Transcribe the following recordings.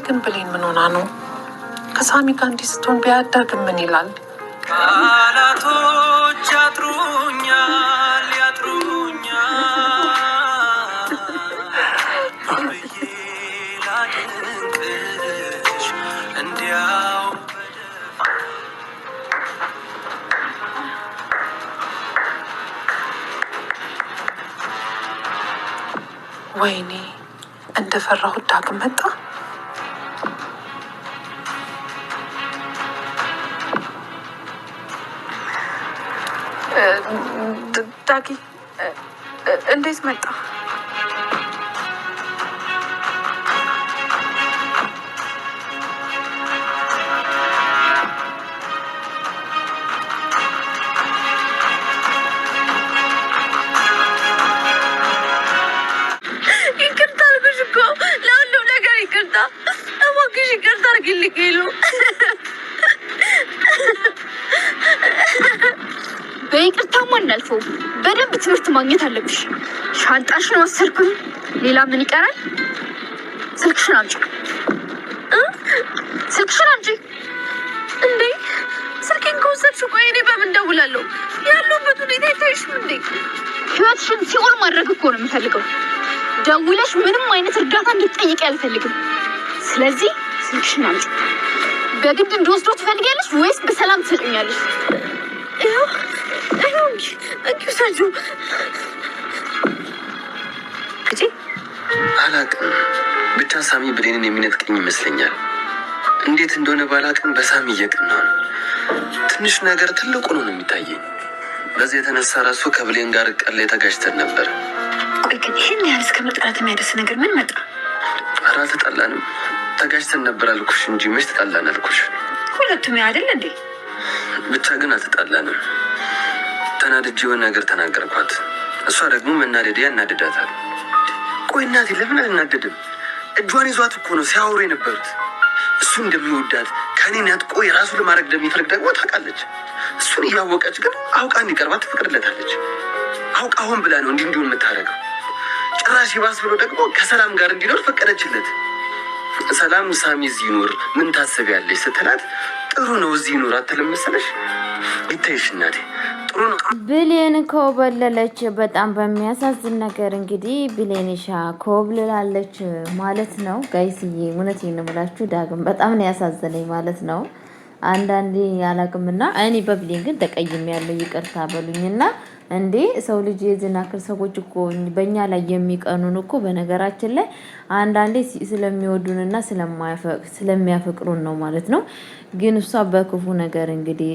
ግን ብሌን ምን ሆና ነው? ከሳሚ ጋር እንዲህ ስትሆን ቢያዳግም ምን ይላል? ቃላቶች ያጥሩኛል ብዬ ላድንቅሽ እንዲያው ወይኔ እንደፈራሁት ዳግም መጣ። ዳጊ እንዴት መጣ? ይቅርታ አልኩሽ እኮ ለሁሉም ነገር ይቅርታ። እባክሽ ይቅርታ አድርጊልኝ ሄሉ። በይቅርታማ እናልፈው። በደንብ ትምህርት ማግኘት አለብሽ። ሻንጣሽን ወሰድኩኝ። ሌላ ምን ይቀራል? ስልክሽን አምጪ። ስልክሽን አምጪ። እንዴ ስልኬን ከወሰድሽው ቆይ እኔ በምን እደውላለሁ? ያለሁበት ሁኔታ አይታይሽም እንዴ? ህይወትሽን ሲኦል ማድረግ እኮ ነው የምፈልገው። ደውለሽ ምንም አይነት እርዳታ እንድትጠይቂ አልፈልግም። ስለዚህ ስልክሽን አምጪ። በግድ እንድወስዶ ትፈልጊያለሽ ወይስ በሰላም ትሰጡኛለሽ? ሰጁ አላቅም። ብቻ ሳሚ ብሌንን የሚነጥቀኝ ይመስለኛል። እንዴት እንደሆነ ባላቅም በሳሚ እየቀናው ነው። ትንሽ ነገር ትልቁ ነው የሚታየኝ። በዚህ የተነሳ ራሱ ከብሌን ጋር ቀን ላይ ተጋጭተን ነበር። ቆይ ግን ይህን ያህል እስከ መጥላት የሚያደርስ ነገር ምን መጣ? ኧረ አልተጣላንም። ተጋጭተን ነበር አልኩሽ እንጂ መች ተጣላን አልኩሽ። ሁለቱም አይደል እንዴ? ብቻ ግን አልተጣላንም። ተናድጄ የሆነ ነገር ተናገርኳት። እሷ ደግሞ መናደድ ያናድዳታል። ቆይ እናቴ ለምን አልናደድም? እጇን ይዟት እኮ ነው ሲያወሩ የነበሩት። እሱ እንደሚወዳት ከኔ ነጥቆ የራሱ ለማድረግ እንደሚፈልግ ደግሞ ታውቃለች። እሱን እያወቀች ግን አውቃ እንዲቀርባት ትፈቅድለታለች። አውቃ ሆን ብላ ነው እንዲህ እንዲሆን የምታደርገው። ጭራሽ ይባስ ብሎ ደግሞ ከሰላም ጋር እንዲኖር ፈቀደችለት። ሰላም ሳሚ እዚህ ይኖር ምን ታስቢያለሽ ስትላት ጥሩ ነው እዚህ ይኖር አትልም መሰለሽ? ይታይሽ እናቴ ብሌን ኮበለለች። በጣም በሚያሳዝን ነገር እንግዲህ ብሌንሻ ኮብልላለች ማለት ነው ጋይስዬ። እውነቴን ነው የምላችሁ ዳግም በጣም ነው ያሳዘነኝ ማለት ነው። አንዳንዴ ያላቅምና እኔ በብሌን ግን ተቀይም ያለው ይቅርታ በሉኝና እንዴ ሰው ልጅ የዝናክር ሰዎች እኮ በእኛ ላይ የሚቀኑን እኮ በነገራችን ላይ አንዳንዴ ስለሚወዱንና ስለሚያፈቅሩን ነው ማለት ነው። ግን እሷ በክፉ ነገር እንግዲህ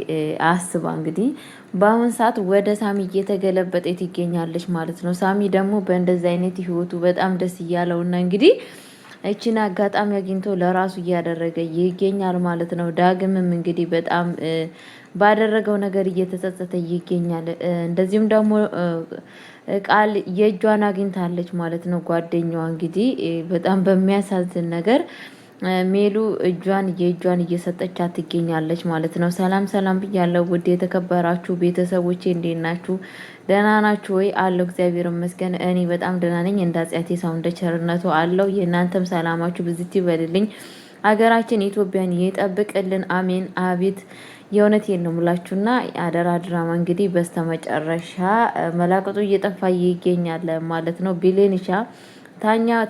አስባ እንግዲህ በአሁን ሰዓት ወደ ሳሚ እየተገለበጠ ትገኛለች ማለት ነው። ሳሚ ደግሞ በእንደዚህ አይነት ህይወቱ በጣም ደስ እያለውና እንግዲህ እቺን አጋጣሚ አግኝቶ ለራሱ እያደረገ ይገኛል ማለት ነው። ዳግምም እንግዲህ በጣም ባደረገው ነገር እየተጸጸተ ይገኛል። እንደዚሁም ደግሞ ቃል የእጇን አግኝታለች ማለት ነው። ጓደኛዋ እንግዲህ በጣም በሚያሳዝን ነገር ሜሉ የእጇን እየሰጠቻት ትገኛለች ማለት ነው። ሰላም ሰላም ብያለሁ ውድ የተከበራችሁ ቤተሰቦቼ እንዴት ናችሁ? ደህና ናችሁ ወይ? አለው እግዚአብሔር ይመስገን እኔ በጣም ደህና ነኝ። እንዳጽያቴ ሰው እንደ ቸርነቱ አለው። የእናንተም ሰላማችሁ ብዝት ይበልልኝ። ሀገራችን ኢትዮጵያን ይጠብቅልን። አሜን። አቤት የእውነቴን ነው የምላችሁና አደራ ድራማ እንግዲህ በስተመጨረሻ መላቅጡ እየጠፋ ይገኛል ማለት ነው። ብሌንሻ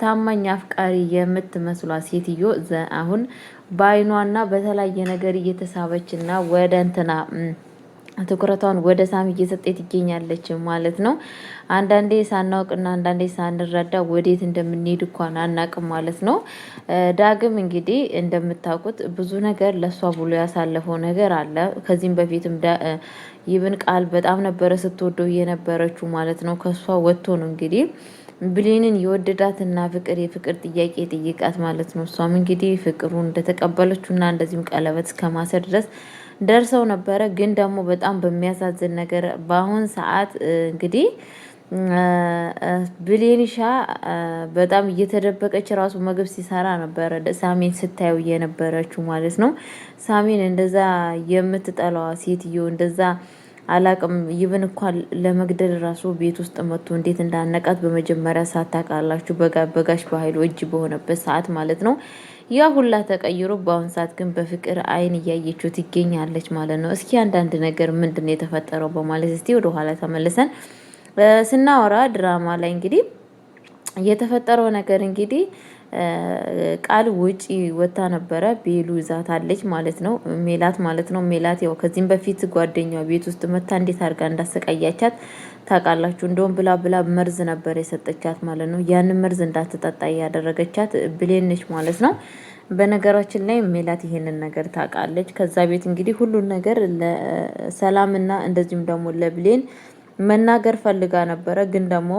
ታማኝ አፍቃሪ የምትመስሏ ሴትዮ አሁን በአይኗና በተለያየ ነገር እየተሳበችና ወደ እንትና ትኩረቷን ወደ ሳሚ እየሰጠች ትገኛለች ማለት ነው። አንዳንዴ ሳናውቅና አንዳንዴ ሳንረዳ ወዴት እንደምንሄድ እንኳን አናቅም ማለት ነው። ዳግም እንግዲህ እንደምታውቁት ብዙ ነገር ለሷ ብሎ ያሳለፈው ነገር አለ። ከዚህም በፊትም ይብን ቃል በጣም ነበረ ስትወደው የነበረችው ማለት ነው። ከሷ ወጥቶ ነው እንግዲህ ብሌንን የወደዳትና የፍቅር ጥያቄ ጥይቃት ማለት ነው። እሷም እንግዲህ ፍቅሩን እንደተቀበለችውና እንደዚህም ቀለበት እስከማሰር ድረስ ደርሰው ነበረ። ግን ደግሞ በጣም በሚያሳዝን ነገር በአሁን ሰዓት እንግዲህ ብሌንሻ በጣም እየተደበቀች ራሱ ምግብ ሲሰራ ነበረ ሳሚን ስታየው የነበረችው ማለት ነው። ሳሚን እንደዛ የምትጠላዋ ሴትዮ እንደዛ አላቅም ይብን እንኳን ለመግደል ራሱ ቤት ውስጥ መጥቶ እንዴት እንዳነቃት በመጀመሪያ ሳታውቃላችሁ በጋሽ በኃይሉ እጅ በሆነበት ሰዓት ማለት ነው። ያ ሁላ ተቀይሮ በአሁን ሰዓት ግን በፍቅር አይን እያየችው ትገኛለች ማለት ነው። እስኪ አንዳንድ ነገር ምንድነው የተፈጠረው በማለት እስቲ ወደ ኋላ ተመልሰን ስናወራ ድራማ ላይ እንግዲህ የተፈጠረው ነገር እንግዲህ ቃል ውጪ ወጣ ነበረ ቤሉ ይዛታለች ማለት ነው። ሜላት ማለት ነው። ሜላት ያው ከዚህም በፊት ጓደኛዋ ቤት ውስጥ መታ እንዴት አድርጋ እንዳሰቃያቻት ታውቃላችሁ። እንደውም ብላ መርዝ ነበር የሰጠቻት ማለት ነው። ያንን መርዝ እንዳትጠጣ ያደረገቻት ብሌን ነች ማለት ነው። በነገራችን ላይ ሜላት ይሄንን ነገር ታውቃለች። ከዛ ቤት እንግዲህ ሁሉን ነገር ለሰላምና እንደዚሁም ደግሞ ለብሌን መናገር ፈልጋ ነበረ። ግን ደግሞ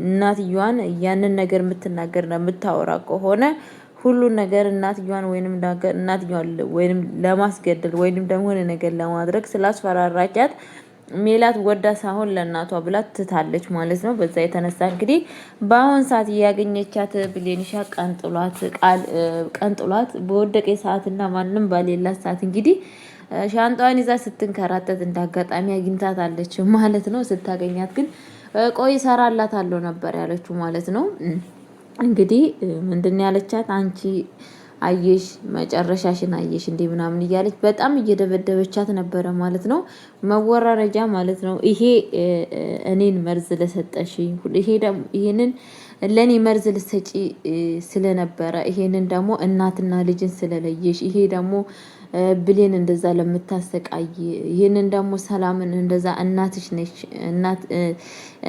እናትየዋን ያንን ነገር የምትናገርና የምታወራ ከሆነ ሁሉን ነገር እናትየዋን ወይንም ለማስገደል ወይንም ደግሞ ነገር ለማድረግ ስላስፈራራቻት ሜላት ወዳ ሳይሆን ለእናቷ ብላ ትታለች ማለት ነው። በዛ የተነሳ እንግዲህ በአሁን ሰዓት ያገኘቻት ብሌንሻ ቀንጥሏት በወደቀ ሰዓትና ማንም ባሌላት ሰዓት እንግዲህ ሻንጣዋን ይዛ ስትንከራተት እንዳጋጣሚ አግኝታታለች ማለት ነው። ስታገኛት ግን ቆይ እሰራላታለሁ ነበር ያለችው ማለት ነው። እንግዲህ ምንድነው ያለቻት? አንቺ አየሽ መጨረሻሽን አየሽ እንዴ ምናምን እያለች በጣም እየደበደበቻት ነበረ ማለት ነው። መወራረጃ ማለት ነው። ይሄ እኔን መርዝ ለሰጠሽ ይሄንን ለኔ መርዝ ልሰጪ ስለነበረ ይሄንን ደግሞ እናትና ልጅን ስለለየሽ ይሄ ደግሞ ብሌን እንደዛ ለምታሰቃይ ይሄንን ደግሞ ሰላምን እንደዛ እናትሽ ነሽ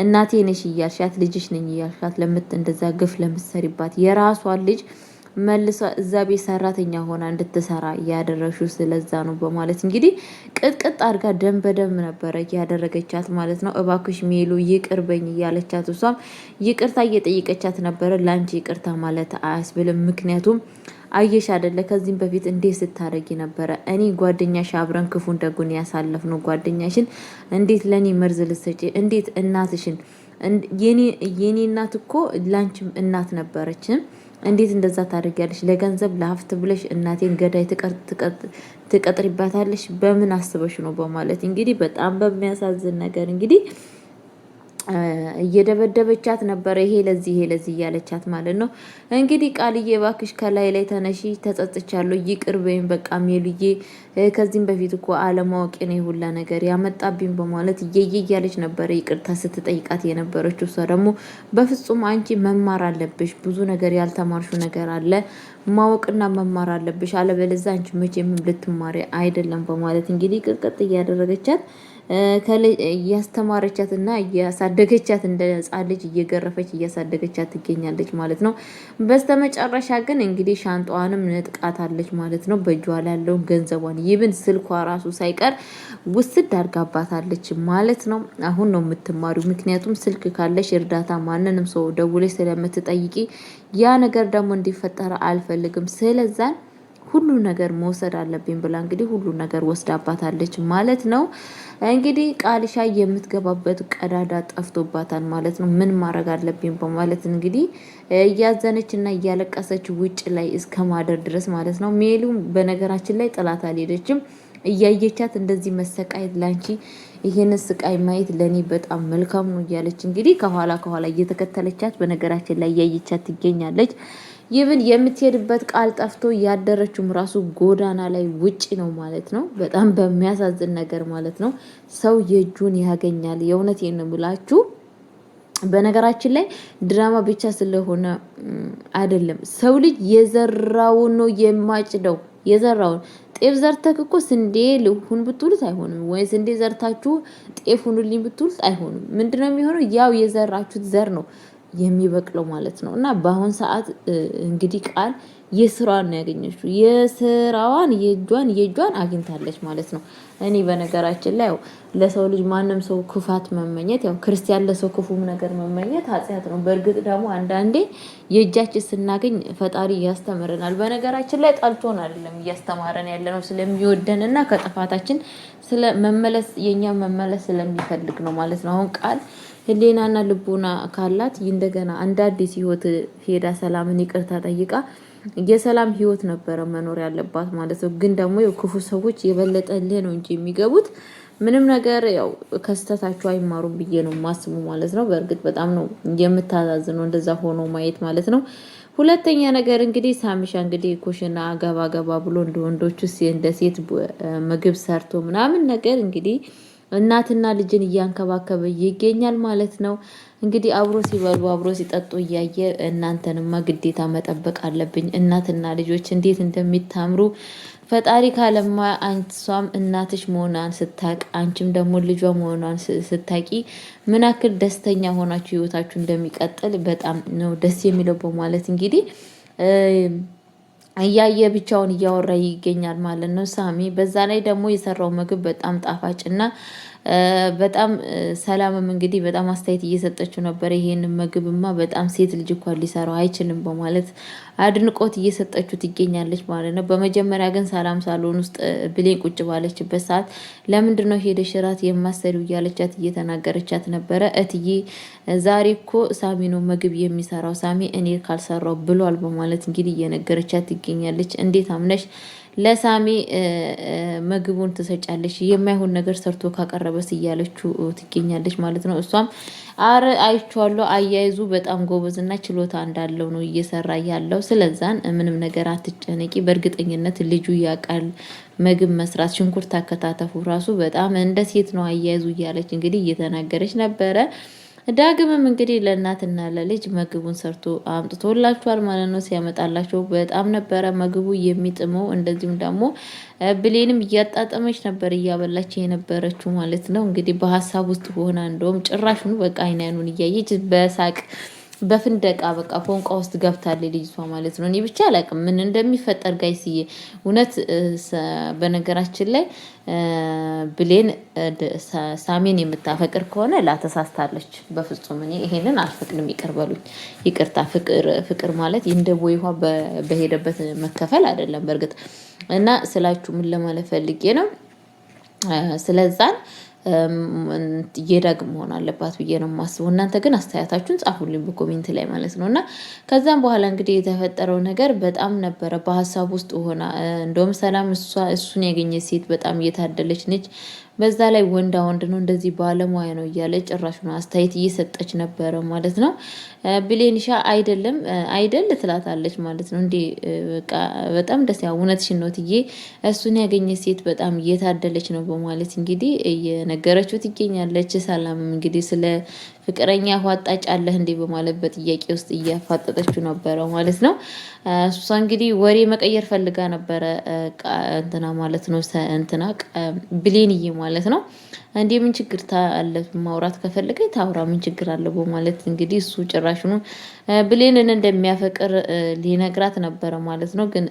እናቴ ነሽ እያልሻት ልጅሽ ነኝ እያልሻት እንደዛ ግፍ ለምትሰሪባት የራሷን ልጅ መልሷ እዛ ቤት ሰራተኛ ሆና እንድትሰራ ያደረሽው ስለዛ ነው በማለት እንግዲህ ቅጥቅጥ አድርጋ ደም በደም ነበረ ያደረገቻት ማለት ነው። እባክሽ ሜሉ ይቅርበኝ እያለቻት እሷም ይቅርታ እየጠየቀቻት ነበረ። ላንቺ ይቅርታ ማለት አያስብልም። ምክንያቱም አየሽ አይደለ ከዚህም በፊት እንዴት ስታረጊ ነበረ። እኔ ጓደኛሽ አብረን ክፉን ደጉን ያሳለፍነው ጓደኛሽን እንዴት ለኔ መርዝ ልትሰጪ እንዴት እናትሽን የኔ እናት እኮ ላንቺም እናት ነበረችም እንዴት እንደዛ ታደርጊያለሽ? ለገንዘብ ለሀብት ብለሽ እናቴን ገዳይ ትቀጥሪባታለሽ? በምን አስበሽ ነው በማለት እንግዲህ በጣም በሚያሳዝን ነገር እንግዲህ እየደበደበቻት ነበረ። ይሄ ለዚህ እያለቻት ማለት ነው። እንግዲህ ቃልዬ እባክሽ ከላይ ላይ ተነሺ፣ ተጸጽቻለሁ፣ ይቅር በይኝ በቃ ሜሉዬ፣ ከዚህም በፊት እኮ አለማወቅ ነው ሁላ ነገር ያመጣብኝ በማለት እያለች ነበረ ይቅርታ ስትጠይቃት የነበረችው። እሷ ደግሞ በፍጹም አንቺ መማር አለብሽ፣ ብዙ ነገር ያልተማርሽው ነገር አለ፣ ማወቅና መማር አለብሽ፣ አለበለዚያ አንቺ መቼም ልትማሪ አይደለም በማለት እንግዲህ ቅጥቅጥ እያደረገቻት እያስተማረቻት እና እያሳደገቻት እንደ ሕፃን ልጅ እየገረፈች እያሳደገቻት ትገኛለች ማለት ነው። በስተመጨረሻ ግን እንግዲህ ሻንጣዋንም ነጥቃታለች ማለት ነው። በእጇ ላይ ያለውን ገንዘቧን ይብን ስልኳ ራሱ ሳይቀር ውስድ አድርጋባታለች ማለት ነው። አሁን ነው የምትማሪው። ምክንያቱም ስልክ ካለሽ እርዳታ ማንንም ሰው ደውለሽ ስለምትጠይቂ ያ ነገር ደግሞ እንዲፈጠር አልፈልግም። ስለዛን ሁሉ ነገር መውሰድ አለብኝ ብላ እንግዲህ ሁሉ ነገር ወስዳባታለች ማለት ነው። እንግዲህ ቃልሻ የምትገባበት ቀዳዳ ጠፍቶባታል ማለት ነው። ምን ማድረግ አለብኝ በማለት እንግዲህ እያዘነችና እያለቀሰች ውጭ ላይ እስከ ማደር ድረስ ማለት ነው። ሜሉ በነገራችን ላይ ጥላት አልሄደችም። እያየቻት እንደዚህ መሰቃየት ላንቺ ይሄን ስቃይ ማየት ለኔ በጣም መልካም ነው እያለች እንግዲህ ከኋላ እየተከተለቻት በነገራችን ላይ እያየቻት ትገኛለች። ይብን የምትሄድበት ቃል ጠፍቶ ያደረችውም ራሱ ጎዳና ላይ ውጪ ነው ማለት ነው። በጣም በሚያሳዝን ነገር ማለት ነው። ሰው የእጁን ያገኛል። የእውነቴን ነው የምላችሁ። በነገራችን ላይ ድራማ ብቻ ስለሆነ አይደለም። ሰው ልጅ የዘራውን ነው የማጭደው። የዘራውን ጤፍ ዘርተክ እኮ ስንዴ ልሁን ብትሉት አይሆንም። ወይ ስንዴ ዘርታችሁ ጤፍ ሁኑልኝ ብትሉት አይሆንም። ምንድነው የሚሆነው? ያው የዘራችሁት ዘር ነው የሚበቅለው ማለት ነው። እና በአሁን ሰዓት እንግዲህ ቃል የስራዋን ነው ያገኘችው። የስራዋን የእጇን አግኝታለች ማለት ነው። እኔ በነገራችን ላይ ያው ለሰው ልጅ ማንም ሰው ክፋት መመኘት ያው ክርስቲያን ለሰው ክፉም ነገር መመኘት ኃጢአት ነው። በእርግጥ ደግሞ አንዳንዴ የእጃችን ስናገኝ ፈጣሪ ያስተምረናል። በነገራችን ላይ ጠልቶን አይደለም እያስተማረን ያለነው ስለሚወደንና ከጥፋታችን ስለመመለስ የኛ መመለስ ስለሚፈልግ ነው ማለት ነው። አሁን ቃል ህሊናና ልቦና ካላት እንደገና አንድ አዲስ ህይወት ሄዳ ሰላምን ይቅርታ ጠይቃ የሰላም ህይወት ነበረ መኖር ያለባት ማለት ነው። ግን ደግሞ ክፉ ሰዎች የበለጠ ነው እንጂ የሚገቡት ምንም ነገር ያው ከስተታቸው አይማሩም ብዬ ነው ማስቡ ማለት ነው። በእርግጥ በጣም ነው የምታዛዝነው እንደዛ ሆኖ ማየት ማለት ነው። ሁለተኛ ነገር እንግዲህ ሳሚሻ እንግዲህ ኩሽና ገባ ገባ ብሎ እንደ ወንዶቹ እንደ ሴት ምግብ ሰርቶ ምናምን ነገር እንግዲህ እናትና ልጅን እያንከባከበ ይገኛል ማለት ነው። እንግዲህ አብሮ ሲበሉ አብሮ ሲጠጡ እያየ እናንተንማ ግዴታ መጠበቅ አለብኝ። እናትና ልጆች እንዴት እንደሚታምሩ ፈጣሪ ካለማ አንሷም እናትሽ መሆኗን ስታቅ አንቺም ደግሞ ልጇ መሆኗን ስታቂ ምን ያክል ደስተኛ ሆናችሁ ህይወታችሁ እንደሚቀጥል በጣም ነው ደስ የሚለው በማለት እንግዲህ እያየ ብቻውን እያወራ ይገኛል ማለት ነው ሳሚ። በዛ ላይ ደግሞ የሰራው ምግብ በጣም ጣፋጭና በጣም ሰላምም እንግዲህ በጣም አስተያየት እየሰጠችው ነበር። ይሄንን ምግብማ በጣም ሴት ልጅ እንኳን ሊሰራው አይችልም በማለት አድንቆት እየሰጠችው ትገኛለች ማለት ነው። በመጀመሪያ ግን ሰላም ሳሎን ውስጥ ብሌን ቁጭ ባለችበት ሰዓት ለምንድን ነው ሄደሽ እራት የማሰሪው እያለቻት እየተናገረቻት ነበረ። እትዬ ዛሬ እኮ ሳሚ ነው ምግብ የሚሰራው ሳሚ እኔ ካልሰራው ብሏል በማለት እንግዲህ እየነገረቻት ትገኛለች። እንዴት አምነሽ ለሳሚ ምግቡን ትሰጫለሽ? የማይሆን ነገር ሰርቶ ካቀረበስ እያለችው ትገኛለች ማለት ነው። እሷም አረ አይቼዋለሁ፣ አያይዙ በጣም ጎበዝና ችሎታ እንዳለው ነው እየሰራ ያለው። ስለዛን ምንም ነገር አትጨነቂ፣ በእርግጠኝነት ልጁ ያውቃል ምግብ መስራት፣ ሽንኩርት አከታተፉ ራሱ በጣም እንደ ሴት ነው አያይዙ እያለች እንግዲህ እየተናገረች ነበረ። ዳግምም እንግዲህ ለእናትና ለልጅ ምግቡን ሰርቶ አምጥቶላቸዋል ማለት ነው። ሲያመጣላቸው በጣም ነበረ ምግቡ የሚጥመው። እንደዚሁም ደግሞ ብሌንም እያጣጠመች ነበር እያበላች የነበረችው ማለት ነው። እንግዲህ በሀሳብ ውስጥ ሆና እንደውም ጭራሹን በቃ አይኑን እያየች በሳቅ በፍንደቃ በቃ ፎንቃ ውስጥ ገብታለች ልጅቷ ማለት ነው። እኔ ብቻ አላውቅም ምን እንደሚፈጠር ጋይስዬ። እውነት በነገራችን ላይ ብሌን ሳሚን የምታፈቅር ከሆነ ላተሳስታለች። በፍጹም እኔ ይሄንን አልፈቅድም። ይቅር በሉኝ። ይቅርታ። ፍቅር ማለት እንደ ቦይ ውሃ በሄደበት መከፈል አይደለም በእርግጥ እና ስላችሁ ምን ለማለት ፈልጌ ነው። ስለዛን የዳግም መሆን አለባት ብዬ ነው የማስበው። እናንተ ግን አስተያየታችሁን ጻፉልኝ በኮሜንት ላይ ማለት ነው። እና ከዛም በኋላ እንግዲህ የተፈጠረው ነገር በጣም ነበረ በሀሳብ ውስጥ ሆና እንደውም ሰላም እሱን ያገኘች ሴት በጣም እየታደለች ነች። በዛ ላይ ወንዳ ወንድ ነው እንደዚህ ባለሙያ ነው እያለ ጭራሽ ነው አስተያየት እየሰጠች ነበረ ማለት ነው። ብሌንሻ አይደለም አይደል ትላታለች ማለት ነው። እንዴ በቃ በጣም ደስ ያው እውነትሽን ነው ትዬ እሱን ያገኘች ሴት በጣም እየታደለች ነው በማለት እንግዲህ እየነገረችው ትገኛለች። ሰላምም እንግዲህ ስለ ፍቅረኛ ዋጣጭ አለህ እንዴ በማለት በጥያቄ ውስጥ እያፋጠጠችው ነበረ ማለት ነው። እሷ እንግዲህ ወሬ መቀየር ፈልጋ ነበረ እንትና ማለት ነው እንትና ብሌንዬ ማለት ነው። እንዴ ምን ችግር አለ ማውራት ከፈለገ ታውራ ምን ችግር አለ በማለት እንግዲህ እሱ ጭራሽኑ ብሌንን እንደሚያፈቅር ሊነግራት ነበረ ማለት ነው። ግን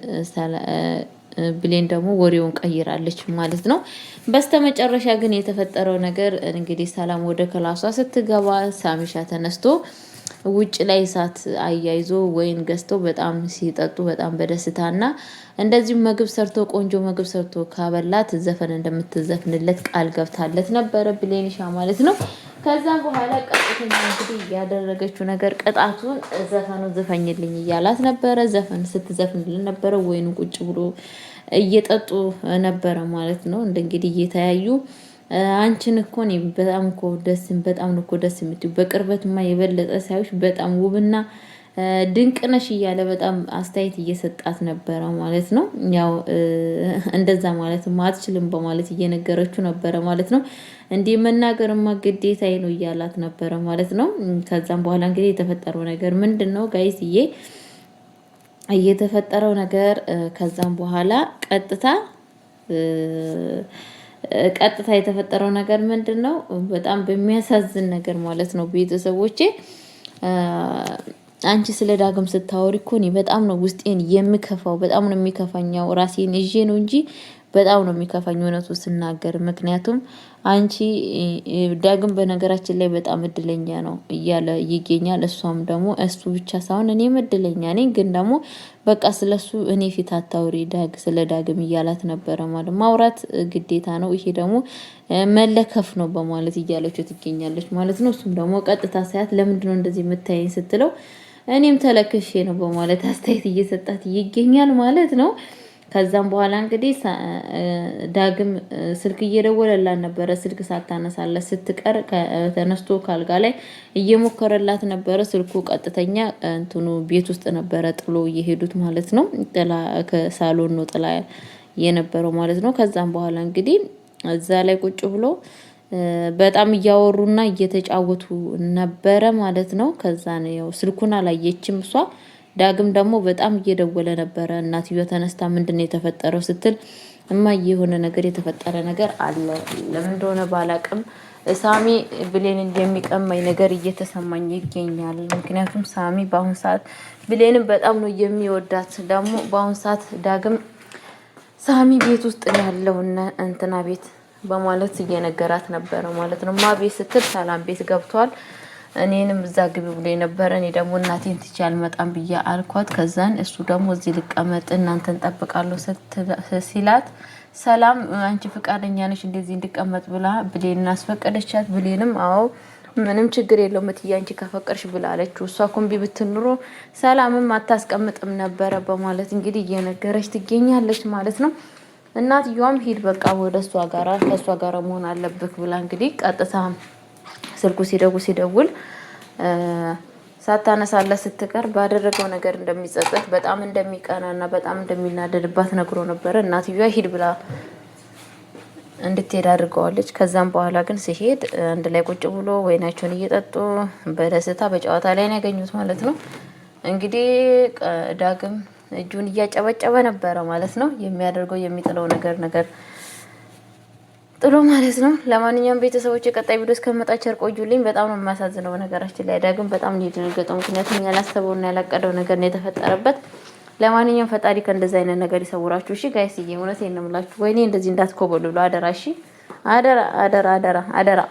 ብሌን ደግሞ ወሬውን ቀይራለች ማለት ነው። በስተመጨረሻ ግን የተፈጠረው ነገር እንግዲህ ሰላም ወደ ክላሷ ስትገባ ሳሚሻ ተነስቶ ውጭ ላይ እሳት አያይዞ ወይን ገዝቶ በጣም ሲጠጡ በጣም በደስታና እንደዚሁም ምግብ ሰርቶ ቆንጆ ምግብ ሰርቶ ካበላት ዘፈን እንደምትዘፍንለት ቃል ገብታለት ነበረ ብሌንሻ ማለት ነው። ከዛ በኋላ ቀጥተኛ እንግዲህ ያደረገችው ነገር ቅጣቱን ዘፈኑ ዝፈኝልኝ እያላት ነበረ። ዘፈን ስትዘፍንልን ነበረ። ወይኑ ቁጭ ብሎ እየጠጡ ነበረ ማለት ነው። እንግዲህ እየተያዩ አንቺን እኮ እኔ በጣም እኮ በጣም እኮ ደስ የምትዩ በቅርበትማ የበለጠ ሳይሽ በጣም ውብና ድንቅ ነሽ እያለ በጣም አስተያየት እየሰጣት ነበረ ማለት ነው። ያው እንደዛ ማለት አትችልም በማለት እየነገረችው ነበረ ማለት ነው። እንዲህ መናገርማ ግዴታዬ ነው እያላት ነበረ ማለት ነው። ከዛም በኋላ እንግዲህ የተፈጠረው ነገር ምንድነው ጋይስዬ? እየተፈጠረው ነገር ከዛም በኋላ ቀጥታ የተፈጠረው ነገር ምንድነው? በጣም በሚያሳዝን ነገር ማለት ነው ቤተሰቦቼ። አንቺ ስለ ዳግም ስታወሪ እኮ እኔ በጣም ነው ውስጤን የምከፋው። በጣም ነው የሚከፋኛው። ራሴን ይዤ ነው እንጂ በጣም ነው የሚከፋኝ እውነቱ ስናገር። ምክንያቱም አንቺ ዳግም በነገራችን ላይ በጣም እድለኛ ነው እያለ ይገኛል። እሷም ደግሞ እሱ ብቻ ሳይሆን እኔም እድለኛ ነኝ፣ ግን ደግሞ በቃ ስለሱ እኔ ፊት አታውሪ ስለ ዳግም እያላት ነበረ ማለት ማውራት ግዴታ ነው፣ ይሄ ደግሞ መለከፍ ነው በማለት እያለችው ትገኛለች ማለት ነው። እሱም ደግሞ ቀጥታ ሳያት ለምንድነው እንደዚህ የምታየኝ ስትለው እኔም ተለክሼ ነው በማለት አስተያየት እየሰጣት ይገኛል ማለት ነው። ከዛም በኋላ እንግዲህ ዳግም ስልክ እየደወለላት ነበረ። ስልክ ሳታነሳለት ስትቀር ተነስቶ ካልጋ ላይ እየሞከረላት ነበረ። ስልኩ ቀጥተኛ እንትኑ ቤት ውስጥ ነበረ ጥሎ እየሄዱት ማለት ነው። ጥላ ከሳሎን ነው ጥላ የነበረው ማለት ነው። ከዛም በኋላ እንግዲህ እዛ ላይ ቁጭ ብሎ በጣም እያወሩና እየተጫወቱ ነበረ ማለት ነው። ከዛ ነው ያው ስልኩን አላየችም እሷ። ዳግም ደግሞ በጣም እየደወለ ነበረ። እናትየው ተነስታ ምንድነው የተፈጠረው ስትል እማዬ የሆነ ነገር የተፈጠረ ነገር አለ፣ ለምን እንደሆነ ባላቅም ሳሚ ብሌን እንደሚቀማኝ ነገር እየተሰማኝ ይገኛል። ምክንያቱም ሳሚ በአሁን ሰዓት ብሌንን በጣም ነው የሚወዳት። ደግሞ በአሁን ሰዓት ዳግም ሳሚ ቤት ውስጥ ያለው እንትና ቤት በማለት እየነገራት ነበረ ማለት ነው። ማ ቤት ስትል ሰላም ቤት ገብቷል። እኔንም እዛ ግቢ ብሎ ነበረ። እኔ ደግሞ እናቴን ትቼ አልመጣም ብዬ አልኳት። ከዛን እሱ ደግሞ እዚህ ልቀመጥ እናንተን ጠብቃለሁ ሲላት ሰላም አንቺ ፍቃደኛ ነሽ እንደዚህ እንድቀመጥ ብላ ብሌን አስፈቀደቻት። ብሌንም አዎ ምንም ችግር የለውም እትዬ አንቺ ከፈቀድሽ ብላ አለችው። እሷ እኮ እምቢ ብትል ኑሮ ሰላምም አታስቀምጥም ነበረ በማለት እንግዲህ እየነገረች ትገኛለች ማለት ነው። እናትየዋም ሂድ በቃ ወደ እሷ ጋራ ከእሷ ጋራ መሆን አለብህ ብላ እንግዲህ ቀጥታ ስልኩ ሲደውል ሳታነሳለት ስትቀር ባደረገው ነገር እንደሚጸጸት በጣም እንደሚቀናና በጣም እንደሚናደድባት ነግሮ ነበረ። እናትየዋ ሂድ ብላ እንድትሄድ አድርገዋለች። ከዛም በኋላ ግን ሲሄድ አንድ ላይ ቁጭ ብሎ ወይናቸውን እየጠጡ በደስታ በጨዋታ ላይ ነው ያገኙት ማለት ነው። እንግዲህ ዳግም እጁን እያጨበጨበ ነበረ ማለት ነው። የሚያደርገው የሚጥለው ነገር ጥሎ ማለት ነው። ለማንኛውም ቤተሰቦች የቀጣይ ቪዲዮ እስከመጣ ቸር ቆዩልኝ። በጣም ነው የሚያሳዝነው ነገራችን ላይ ዳግም በጣም ነው የደነገጠው። ምክንያቱም ያላሰበውና ያላቀደው ነገር ነው የተፈጠረበት። ለማንኛውም ፈጣሪ ከእንደዛ አይነት ነገር ይሰውራችሁ። እሺ ጋይስዬ እውነቴን ነው የምላችሁ። ወይኔ እንደዚህ እንዳትኮበሉ አደራ። እሺ አደራ።